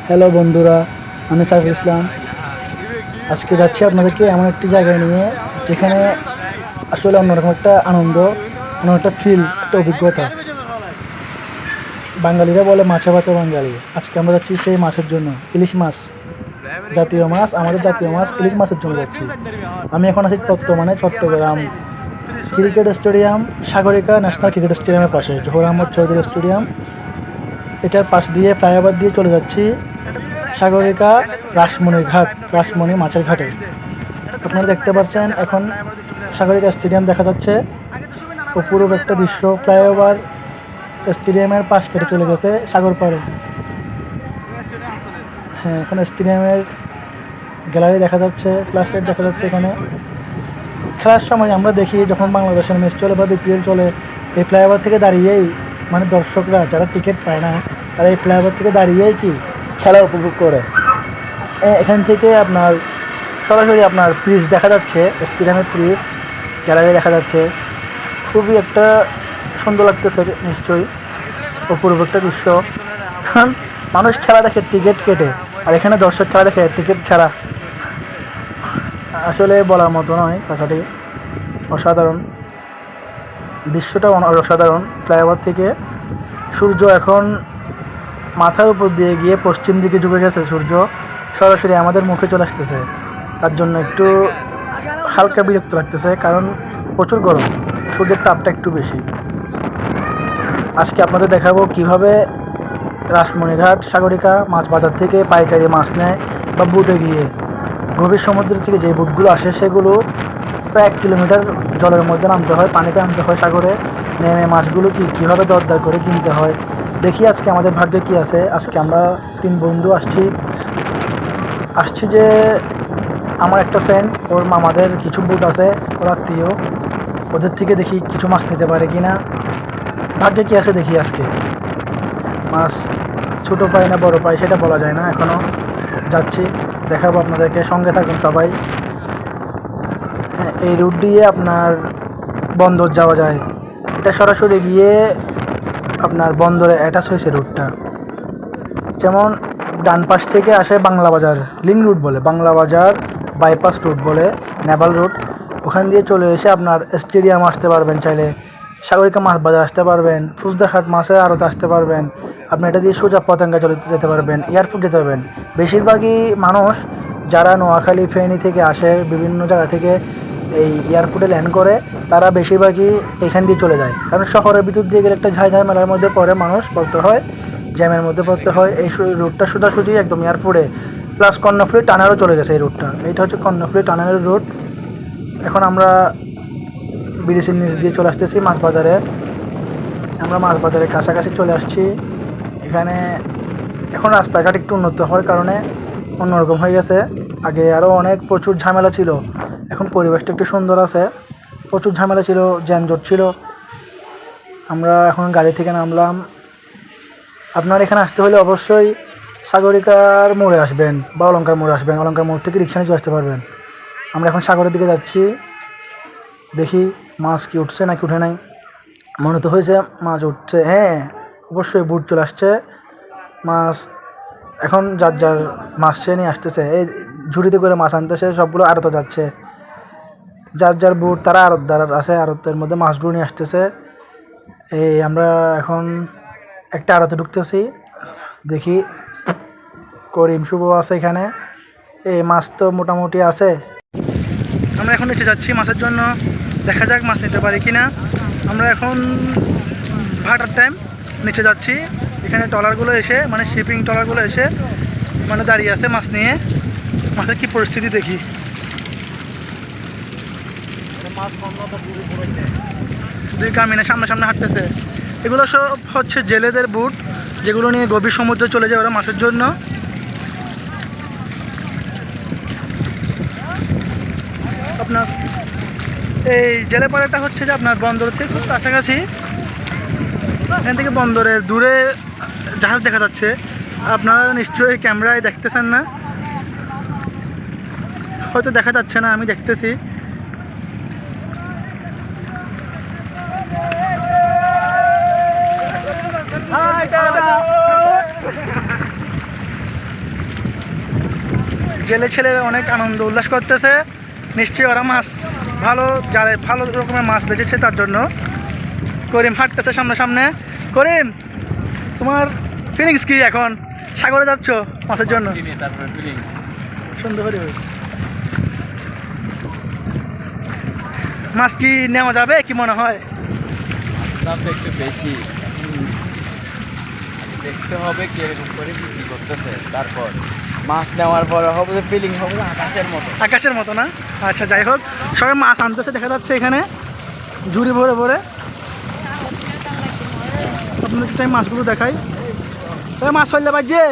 Hello বন্ধুরা, আমি সাইফুল ইসলাম। আজকে যাচ্ছি আপনাদেরকে এমন একটি জায়গায় নিয়ে যেখানে আসলে অন্যরকম একটা আনন্দ, অন্য একটা ফিল, একটা অভিজ্ঞতা। বাঙালিরা বলে মাছে ভাতে বাঙালি। আজকে আমরা যাচ্ছি সেই মাছের জন্য, ইলিশ মাছ, জাতীয় মাছ, আমাদের জাতীয় মাছ ইলিশ মাছের জন্য যাচ্ছি। আমি এখন আছি বর্তমানে Chattogram cricket stadium, Sagarika national cricket স্টেডিয়ামের পাশে, জহুর আহমদ চৌধুরী স্টেডিয়াম। এটার পাশ দিয়ে ফ্লাইওভার দিয়ে চলে যাচ্ছি সাগরিকা রাসমণির ঘাট, রাসমণি মাছের ঘাটে। আপনারা দেখতে পাচ্ছেন এখন সাগরিকা স্টেডিয়াম দেখা যাচ্ছে, অপূর্ব একটা দৃশ্য। ফ্লাইওভার স্টেডিয়ামের পাশ কেটে চলে গেছে সাগর পাড়ে। হ্যাঁ, এখন স্টেডিয়ামের গ্যালারি দেখা যাচ্ছে, ফ্ল্যাশ লাইট দেখা যাচ্ছে। এখানে খেলার সময় আমরা দেখি যখন বাংলাদেশের ম্যাচ চলে বা বিপিএল চলে, এই ফ্লাইওভার থেকে দাঁড়িয়েই মানে দর্শকরা যারা টিকিট পায় না তারা এই ফ্লাইওভার থেকে দাঁড়িয়েই কি খেলা উপভোগ করে। এখান থেকে আপনার সরাসরি আপনার পিচ দেখা যাচ্ছে, স্টেডিয়ামের পিচ, গ্যালারি দেখা যাচ্ছে। খুবই একটা সুন্দর লাগতেছে নিশ্চয়ই, অপূর্ব একটা দৃশ্য। কারণ মানুষ খেলা দেখে টিকিট কেটে, আর এখানে দর্শক খেলা দেখে টিকিট ছাড়া। আসলে বলার মতো নয় কথাটি, অসাধারণ দৃশ্যটা, অসাধারণ। ফ্লাইওভার থেকে সূর্য এখন মাথার উপর দিয়ে গিয়ে পশ্চিম দিকে ঝুঁকে গেছে, সূর্য সরাসরি আমাদের মুখে চলে আসতেছে। তার জন্য একটু হালকা বিরক্ত লাগতেছে, কারণ প্রচুর গরম, সূর্যের তাপটা একটু বেশি। আজকে আপনাদের দেখাবো কিভাবে রাসমণিঘাট সাগরিকা মাছ বাজার থেকে পাইকারি মাছ নেয় বা বুটে গিয়ে গভীর সমুদ্র থেকে যে বুটগুলো আসে সেগুলো প্রায় 1 কিলোমিটার জলের মধ্যে নামতে হয়, পানিতে নামতে হয় সাগরে। নেমে মাছগুলো কীভাবে দরদার করে কিনতে হয় দেখি আজকে আমাদের ভাগ্যে কী আছে। আজকে আমরা 3 বন্ধু আসছি যে আমার একটা ফ্রেন্ড, ওর মামাদের কিছু বুট আছে, ওর আত্মীয়, ওদের থেকে দেখি কিছু মাছ নিতে পারে কি না। ভাগ্যে কী আছে দেখি আজকে। মাছ ছোটো পাই না বড় পাই সেটা বলা যায় না, এখনও যাচ্ছি, দেখাবো আপনাদেরকে, সঙ্গে থাকুন সবাই। হ্যাঁ, এই রুট দিয়ে আপনার বন্দর যাওয়া যায়, এটা সরাসরি গিয়ে আপনার বন্দরে অ্যাটাচ হয়েছে রুটটা। যেমন ডান পাশ থেকে আসে বাংলা বাজার, লিঙ্ক রুট বলে, বাংলা বাজার বাইপাস রুট বলে, নেভাল রুট। ওখান দিয়ে চলে এসে আপনার স্টেডিয়াম আসতে পারবেন, চাইলে সাগরিকা মাছ বাজার আসতে পারবেন, ফুজদাঘাট মাছের আড়তে আসতে পারবেন। আপনি এটা দিয়ে সোজা পতেঙ্গা চলে যেতে পারবেন, এয়ারপোর্ট যেতে পারবেন। বেশিরভাগই মানুষ যারা নোয়াখালী ফেনী থেকে আসে, বিভিন্ন জায়গা থেকে এই এয়ারপোর্টে ল্যান্ড করে, তারা বেশিরভাগই এখান দিয়ে চলে যায়। কারণ শহরের ভিতর দিয়ে গেলে একটা ঝামেলার মধ্যে পড়ে মানুষ, পড়তে হয়, জ্যামের মধ্যে পড়তে হয়। এই রুটটা সোজাসুজি একদম এয়ারপোর্টে, প্লাস কর্ণফুলী টানেলও চলে গেছে এই রুটটা। এইটা হচ্ছে কর্ণফুলী টানেলের রুট। এখন আমরা ব্রিজের নিচ দিয়ে চলে আসতেছি মাছ বাজারে। আমরা মাছ বাজারের কাছাকাছি চলে আসছি। এখানে এখন রাস্তাঘাট একটু উন্নত হওয়ার কারণে অন্যরকম হয়ে গেছে। আগে আরও প্রচুর ঝামেলা ছিল, এখন পরিবেশটা একটু সুন্দর আছে। প্রচুর ঝামেলা ছিল, যানজট ছিল। আমরা এখন গাড়ি থেকে নামলাম। আপনার এখানে আসতে হলে অবশ্যই সাগরিকার মোড়ে আসবেন বা অলঙ্কার মোড়ে আসবেন, অলঙ্কার মোড় থেকে রিক্সা নিয়ে চলে আসতে পারবেন। আমরা এখন সাগরের দিকে যাচ্ছি, দেখি মাছ কি উঠছে নাকি উঠে নাই। মনে তো হয়েছে মাছ উঠছে, হ্যাঁ অবশ্যই বুট চলে আসছে। মাছ এখন যার যার মাছ সে নিয়ে আসতেছে, এই ঝুড়িতে করে মাছ আনতেছে, সবগুলো আড়তে যাচ্ছে। যার যার বুট তারা আড়তদার আছে, আড়তের মধ্যে মাছগুলো নিয়ে আসতেছে। এই আমরা এখন একটা আড়তে ঢুকতেছি, দেখি করিম শুভ আছে এখানে। এই মাছ তো মোটামুটি আছে। আমরা এখন নিচে যাচ্ছি মাছের জন্য, দেখা যাক মাছ নিতে পারি কিনা। আমরা এখন ভাটার টাইম, নিচে যাচ্ছি। এখানে ট্রলারগুলো এসে, মানে শিপিং ট্রলারগুলো এসে মানে দাঁড়িয়ে আছে মাছ নিয়ে। মাছের কি পরিস্থিতি দেখি। দুই কামিনে সামনে সামনে হাঁটতেছে। এগুলো সব হচ্ছে জেলেদের বুট, যেগুলো নিয়ে গভীর সমুদ্রে চলে যায় ওরা মাছের জন্য। আপনার এই জেলেপাড়াটা হচ্ছে যে আপনার বন্দর থেকে খুব কাছাকাছি। এখান থেকে বন্দরের দূরে জাহাজ দেখা যাচ্ছে, আপনারা নিশ্চয়ই ক্যামেরায় দেখতেছেন না, হয়তো দেখা যাচ্ছে না, আমি দেখতেছি। জেলে ছেলেরা অনেক আনন্দ উল্লাস করতেছে, নিশ্চয়ই ওরা মাছ ভালো জালে ভালো রকমের মাছ বেঁচেছে তার জন্য। করিম হাঁটতেছে সামনে সামনে। করিম, তোমার ফিলিংস কি এখন? সাগরে যাচ্ছ মাছের জন্য? সুন্দর পরিবেশ। মাছ কি নেওয়া যাবে কি মনে হয়? একটু বেশি দেখতে হবে কিরকম করে বিক্রি করতেছে, তারপর মাছ নেওয়ার পরে হবে যে ফিলিং হবে আকাশের মতো। আকাশের মতো না? আচ্ছা, যাই হোক, সবাই মাছ আনতেছে দেখা যাচ্ছে এখানে ঝুড়ি ভরে ভরে। আপনাদের টাইম মাছগুলো দেখাই। মাছ হইলে বাজছে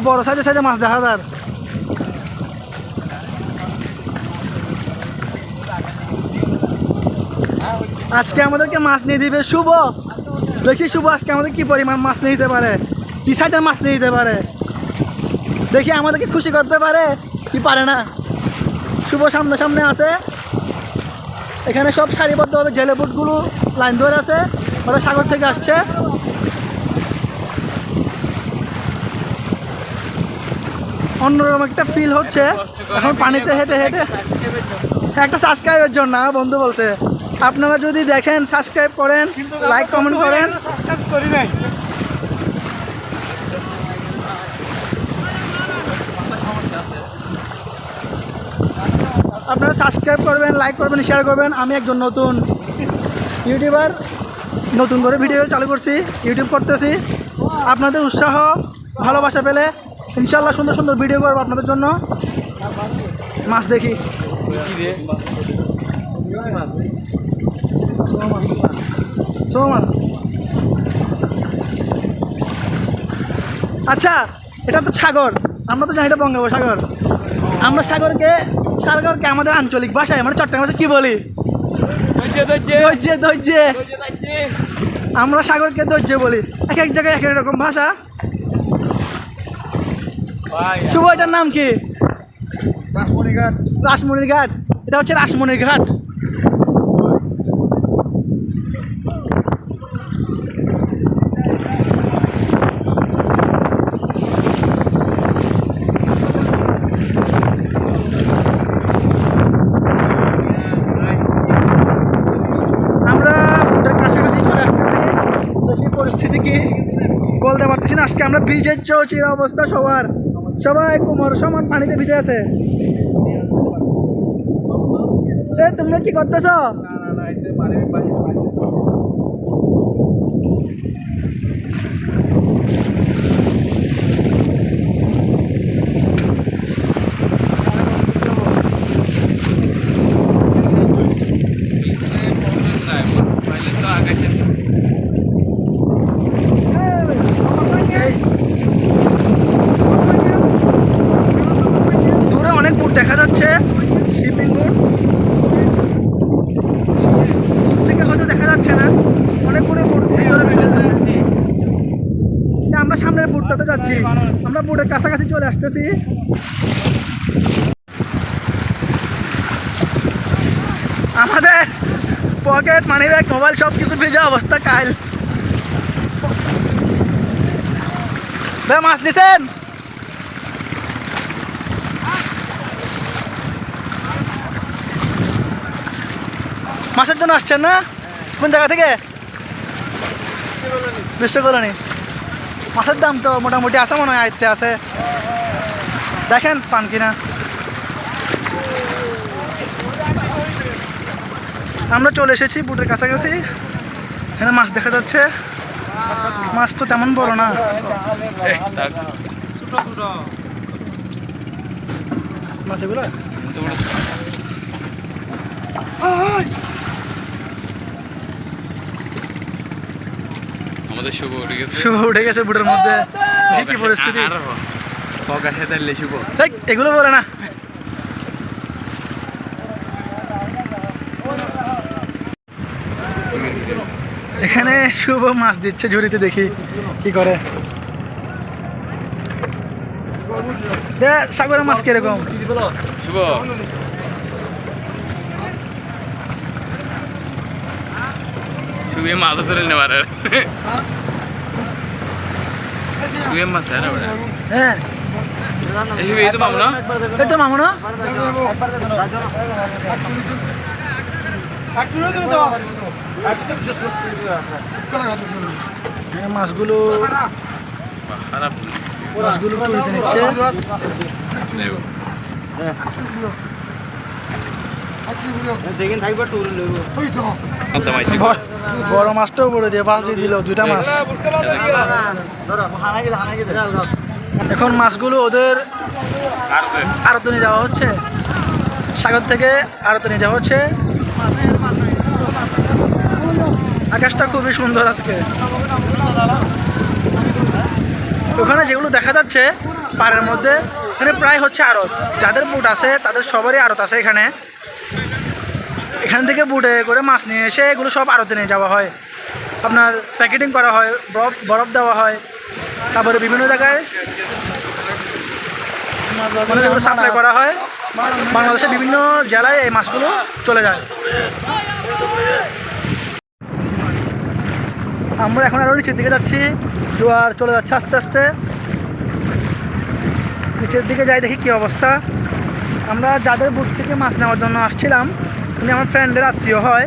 বড় সাইজে সাইজে মাছ দেখা যার। আজকে আমাদেরকে মাছ নিয়ে দিবে শুভ। দেখি শুভ আজকে আমাদের কি পরিমাণ মাছ নিয়ে দিতে পারে, কি সাইজের মাছ নিয়ে দিতে পারে। দেখি আমাদেরকে খুশি করতে পারে কি পারে না। শুভ সামনে সামনে আছে। এখানে সব সারিবদ্ধভাবে জেলে বুটগুলো লাইন ধরে আছে, ওরা সাগর থেকে আসছে। অন্যরকম একটা ফিল হচ্ছে এখন পানিতে হেঁটে হেঁটে। একটা সাবস্ক্রাইবের জন্য বন্ধু বলছে, আপনারা যদি দেখেন সাবস্ক্রাইব করেন, লাইক কমেন্ট করেন। আপনারা সাবস্ক্রাইব করবেন, লাইক করবেন, শেয়ার করবেন। আমি একজন নতুন ইউটিউবার, নতুন করে ভিডিও চালু করছি, ইউটিউব করতেছি। আপনাদের উৎসাহ ভালোবাসা পেলে ইনশাল্লাহ সুন্দর সুন্দর ভিডিও করবো আপনাদের জন্য। মাছ দেখি। আচ্ছা, এটা তো সাগর, আমরা তো জানি এটা বঙ্গোপসাগর। আমরা সাগরকে আমাদের আঞ্চলিক ভাষায় মানে চট্টগ্রাম ভাষায় কি বলি? ধৈর্য। আমরা সাগরকে ধৈর্য বলি। এক এক জায়গায় এক এক রকম ভাষা। শুভ, এটার নাম কি? রাসমণির ঘাট। এটা হচ্ছে রাসমণির ঘাট। পরিস্থিতি কি বলতে পারতেছি না। আজকে আমরা ভিজের চির অবস্থা সবাই কোমর সমান পানিতে ভিজে আছে। তোমরা কি করতেছ? দূরে অনেক বুট দেখা যাচ্ছে, শিপিং বুট। থেকে হয়তো দেখা যাচ্ছে না, অনেকগুলো বুট ভিতরে। আমরা সামনের বুটটাতে যাচ্ছি, আমরা বুটের কাছাকাছি চলে আসতেছি। আমাদের পকেট, মানি ব্যাগ, মোবাইল সব কিছু ভিজা অবস্থা কাল। ভাই মাছ দিছেন? মাছের জন্য আসছেন না? কোন জায়গা থেকে? বিশ্ব কলোনি। মাছের দাম তো মোটামুটি আছে মনে হয়, আয়ত্তে আছে। দেখেন পান কিনা। আমরা চলে এসেছি বুটের কাছাকাছি। এখানে মাছ দেখা যাচ্ছে। মাছ তো তেমন বড় না। মাছ এগুলো আমাদের শুভ উঠে গেছে বুটের মধ্যে। কি পরিস্থিতি! এগুলো বলে না। এখানে শুভ মাছ দিচ্ছে ঝুড়িতে, দেখি কি করে। সাগরের মাছ কিরকম? শুভ মাছ ধরে নেবার তুই মাছ না ওটা হ্যাঁ এই তো মামু না এই তো মামু না হ্যাঁ, মাছগুলো খারাপ মাছগুলো তুলতে নিচ্ছে যেখানে থাকবে টুর লইব বড় মাছটাও বলে দিয়ে বাস দিয়ে দিল 2টা মাছ এখন মাছগুলো ওদের আড়তে নিয়ে যাওয়া হচ্ছে সাগর থেকে আড়তে নিয়ে যাওয়া হচ্ছে আকাশটা খুবই সুন্দর আজকে ওখানে যেগুলো দেখা যাচ্ছে পাড়ের মধ্যে এখানে প্রায় হচ্ছে আড়ত যাদের বুট আছে তাদের সবারই আড়ত আছে এখানে এখান থেকে বুটে করে মাছ নিয়ে এসে এগুলো সব আড়তে নিয়ে যাওয়া হয় আপনার প্যাকেটিং করা হয় বরফ দেওয়া হয় তারপরে বিভিন্ন জায়গায় মানে যেগুলো সাপ্লাই করা হয় বাংলাদেশের বিভিন্ন জেলায় এই মাছগুলো চলে যায় আমরা এখন আরও নিচের দিকে যাচ্ছি জোয়ার চলে যাচ্ছে আস্তে আস্তে নিচের দিকে যাই দেখি কী অবস্থা আমরা যাদের বুট থেকে মাছ নেওয়ার জন্য আসছিলাম উনি আমার ফ্রেন্ডের আত্মীয় হয়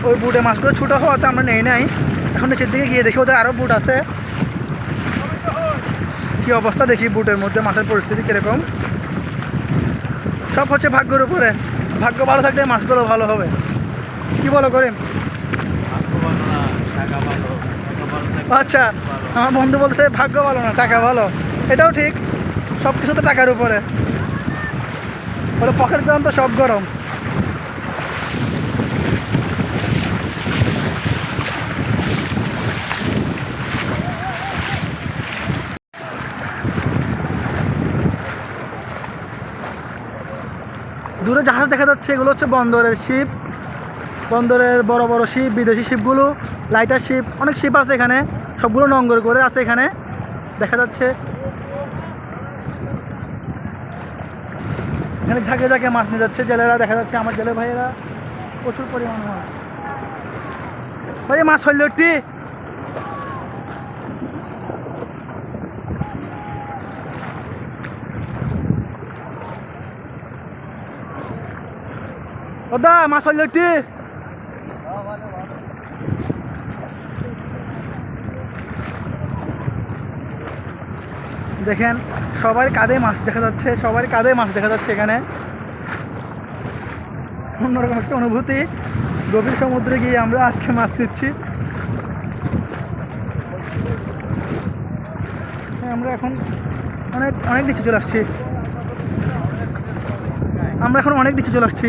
ওই বুটে মাছগুলো ছোটো হওয়াতে আমরা নেই নাই এখন নিচের দিকে গিয়ে দেখি ওদের আরও বুট আছে কী অবস্থা দেখি বুটের মধ্যে মাছের পরিস্থিতি কীরকম সব হচ্ছে ভাগ্যের উপরে ভাগ্য ভালো থাকলে মাছগুলো ভালো হবে কি বলো করিম আচ্ছা আমার বন্ধু বলছে ভাগ্য ভালো না টাকা ভালো এটাও ঠিক সব কিছু তো টাকার উপরে বলে পকেট গরম তো সব গরম দূরে জাহাজ দেখা যাচ্ছে এগুলো হচ্ছে বন্দরের শিপ বন্দরের বড় বড় শিপ বিদেশি শিপগুলো লাইটার শিপ অনেক শিপ আছে এখানে সবগুলো নঙ্গর করে আছে এখানে দেখা যাচ্ছে এখানে ঝাঁকে ঝাঁকে মাছ নিয়ে যাচ্ছে জেলেরা দেখা যাচ্ছে আমার জেলে ভাইয়েরা প্রচুর পরিমাণ মাছ ভাই মাছ হইল একটি ওদা মাছ হইল একটি দেখেন সবার কাঁধে মাছ দেখা যাচ্ছে সবার কাঁধে মাছ দেখা যাচ্ছে এখানে অন্যরকম একটা অনুভূতি গভীর সমুদ্রে গিয়ে আমরা আজকে মাছ নিচ্ছি আমরা এখন অনেক অনেক নিচে চলে আসছি আমরা এখন অনেক নিচে চলে আসছি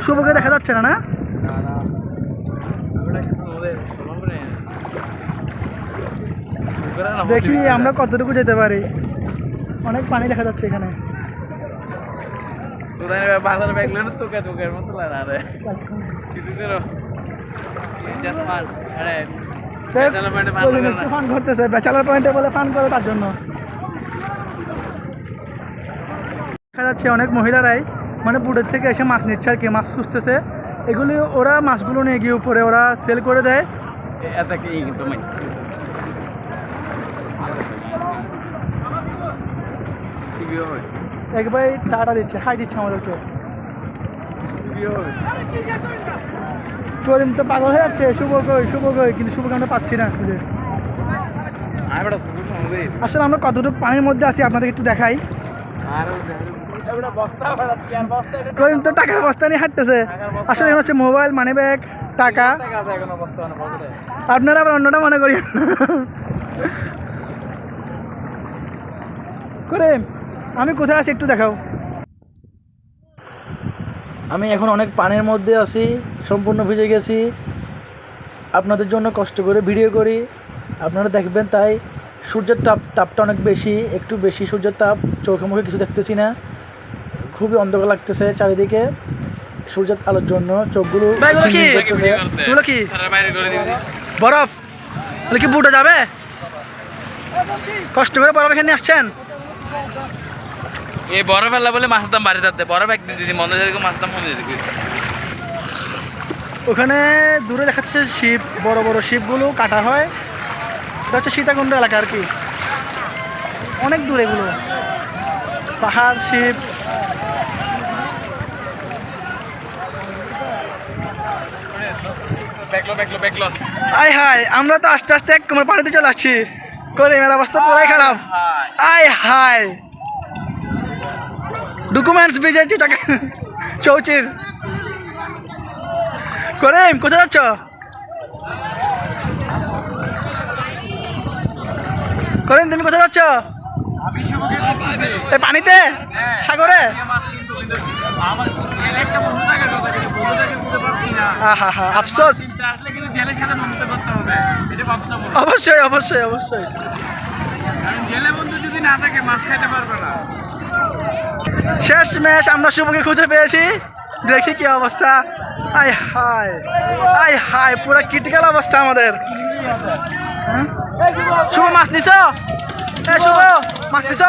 শুভকে দেখা যাচ্ছে না না দেখি আমরা কতটুকু যেতে পারি অনেক পানি দেখা যাচ্ছে এখানে বাজার ব্যাগলে তোকে তোকের মতো লাগে কিছু করো ফান করতেছে ব্যাচেলার পয়েন্টে বলে ফান করে তার জন্য দেখা যাচ্ছে অনেক মহিলারাই মানে বুটের থেকে এসে মাছ নিচ্ছে আর কি মাছ খুঁজতেছে এগুলি ওরা মাছগুলো নিয়ে গিয়ে উপরে ওরা সেল করে দেয় একবার টাটা দিচ্ছে হাই দিচ্ছে আমাদেরকে করিম তো পাগল হয়ে যাচ্ছে শুভ কই কিন্তু শুভকে আমরা পাচ্ছি না খুঁজে আসলে আমরা কতটুকু পানির মধ্যে আছি আপনাদের একটু দেখাই করিম তো টাকার বস্তা নিয়ে হাঁটতেছে আসলে এখানে হচ্ছে মোবাইল মানি ব্যাগ টাকা আপনারা আবার অন্যটা মনে করি করিম আমি কোথায় আছি একটু দেখাও আমি এখন অনেক পানির মধ্যে আছি সম্পূর্ণ ভিজে গেছি আপনাদের জন্য কষ্ট করে ভিডিও করি আপনারা দেখবেন তাই সূর্যের তাপটা অনেক বেশি একটু বেশি সূর্যের তাপ চোখে মুখে কিছু দেখতেছি না খুবই অন্ধকার লাগতেছে চারিদিকে সূর্যের আলোর জন্য চোখগুলো কি বরফ বলে কি বুটে যাবে কষ্ট করে বরফ এখানে আসছেন এই বরফ ফেললা বলে মাছের দাম বাড়ি যাচ্ছে বরফ একদিন দিদি মন্দ যাবে মাছের দাম কমে যাবে ওখানে দূরে দেখাচ্ছে শিপ বড় বড় শিপগুলো কাটা হয় এটা হচ্ছে সীতাকুণ্ড এলাকা আর কি অনেক দূর এগুলো, পাহাড়, শিপ। আয় হায়, আমরা তো আস্তে আস্তে এক কোমর পানিতে চলে আসছি। করিমের অবস্থা পুরাই খারাপ। আয় হায়, ডকুমেন্টস ভিজেছি টাকা চৌচির। করিম কোথায় যাচ্ছ? করিম তুমি কোথায় যাচ্ছ? এই পানিতে, সাগরে? হা হা, আফসোস। অবশ্যই অবশ্যই অবশ্যই। শেষ ম্যাচ আমরা শুভকে খুঁজে পেয়েছি, দেখি কি অবস্থা। আয় হায়, আয় হায়, পুরো ক্রিটিক্যাল অবস্থা আমাদের। শুভ মাছ নিছ? শুভ মাছ নিছ?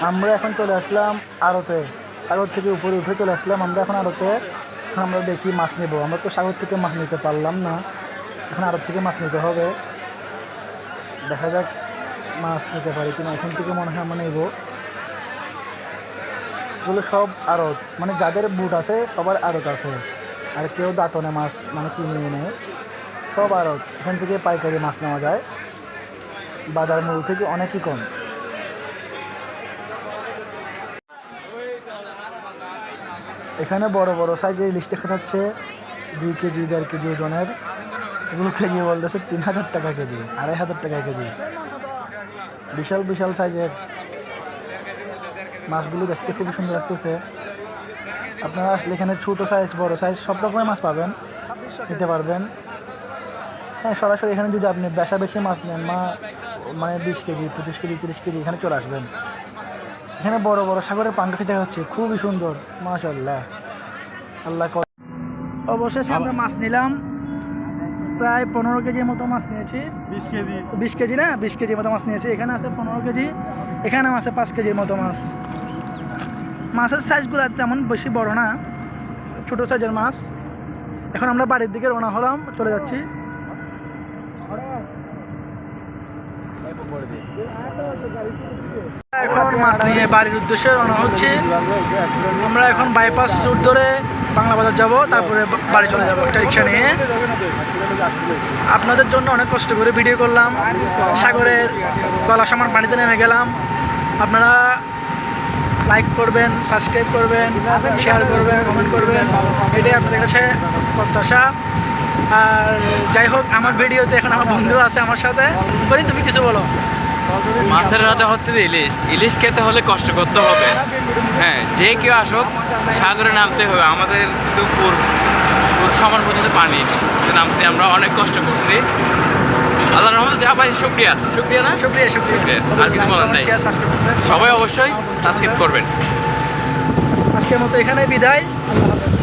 আমরা এখন চলে আসলাম আড়তে, সাগর থেকে উপরে উঠে চলে আসলাম আমরা এখন আড়তে। এখন আমরা দেখি মাছ নেব। আমরা তো সাগর থেকে মাছ নিতে পারলাম না, এখন আড়ত থেকে মাছ নিতে হবে। দেখা যাক মাছ নিতে পারি কিনা। এখান থেকে মনে হয় আমরা নেব। এগুলো সব আড়ত, মানে যাদের বুট আছে সবার আড়ত আছে, আর কেউ দাঁতনে মাছ মানে কিনে নেয়, সব আড়ত। এখান থেকে পাইকারি মাছ নেওয়া যায়, বাজার মূল্য থেকে অনেকই কম। এখানে বড় বড় সাইজের ইলিশ দেখা যাচ্ছে, 2 কেজি 1.5 কেজি ওজনের। এগুলো কেজি বলতেছে 3000 টাকা কেজি, 2500 টাকা কেজি। বিশাল বিশাল সাইজের মাছগুলো দেখতে খুবই সুন্দর লাগতেছে। আপনারা আসলে এখানে ছোটো সাইজ বড় সাইজ সব রকমের মাছ পাবেন, নিতে পারবেন। হ্যাঁ, সরাসরি এখানে যদি আপনি বেশা বেশি মাছ নেন, মানে 20 কেজি 25 কেজি 30 কেজি, এখানে চলে আসবেন। এখানে বড় বড় সাগরের পাঙ্গাস দেখা যাচ্ছে, খুবই সুন্দর, মাশাআল্লাহ। আল্লাহ অবশেষে আমরা মাছ নিলাম, প্রায় 15 কেজির মতো মাছ নিয়েছি। 20 কেজি না, 20 কেজির মতো মাছ নিয়েছি। এখানে আছে 15 কেজি, এখানে আছে 5 কেজির মতো মাছ। মাছের সাইজগুলো তেমন বেশি বড় না, ছোটো সাইজের মাছ। এখন আমরা বাড়ির দিকে রওনা হলাম, চলে যাচ্ছি। এখন মাছ নিয়ে বাড়ির উদ্দেশ্যে রওনা হচ্ছে। আমরা এখন বাইপাস রুট ধরে বাংলা বাজার যাব, তারপরে বাড়ি চলে যাব একটা রিক্সা নিয়ে। আপনাদের জন্য অনেক কষ্ট করে ভিডিও করলাম, সাগরের গলা সমান পানিতে নেমে গেলাম। আপনারা লাইক করবেন, সাবস্ক্রাইব করবেন, শেয়ার করবেন, কমেন্ট করবেন, এটাই আপনাদের কাছে প্রত্যাশা। আর যাই হোক, আমার ভিডিওতে এখন আমার বন্ধু আছে আমার সাথে। বলি, তুমি কিছু বলো। মাছের রাজা হচ্ছে ইলিশ। ইলিশ খেতে হলে কষ্ট করতে হবে। হ্যাঁ, যে কেউ আসুক সাগরে নামতে হবে। আমাদের কিন্তু পুর সমান পর্যন্ত পানি নামতে আমরা অনেক কষ্ট করছি। আল্লাহর রহমতে যা পাই, শুকরিয়া। শুকরিয়া না, শুকরিয়া শুকরিয়া। আর কিছু বলার নাই। সবাই অবশ্যই সাবস্ক্রাইব করবেন। আজকের মতো এখানে বিদায়, আল্লাহ হাফেজ।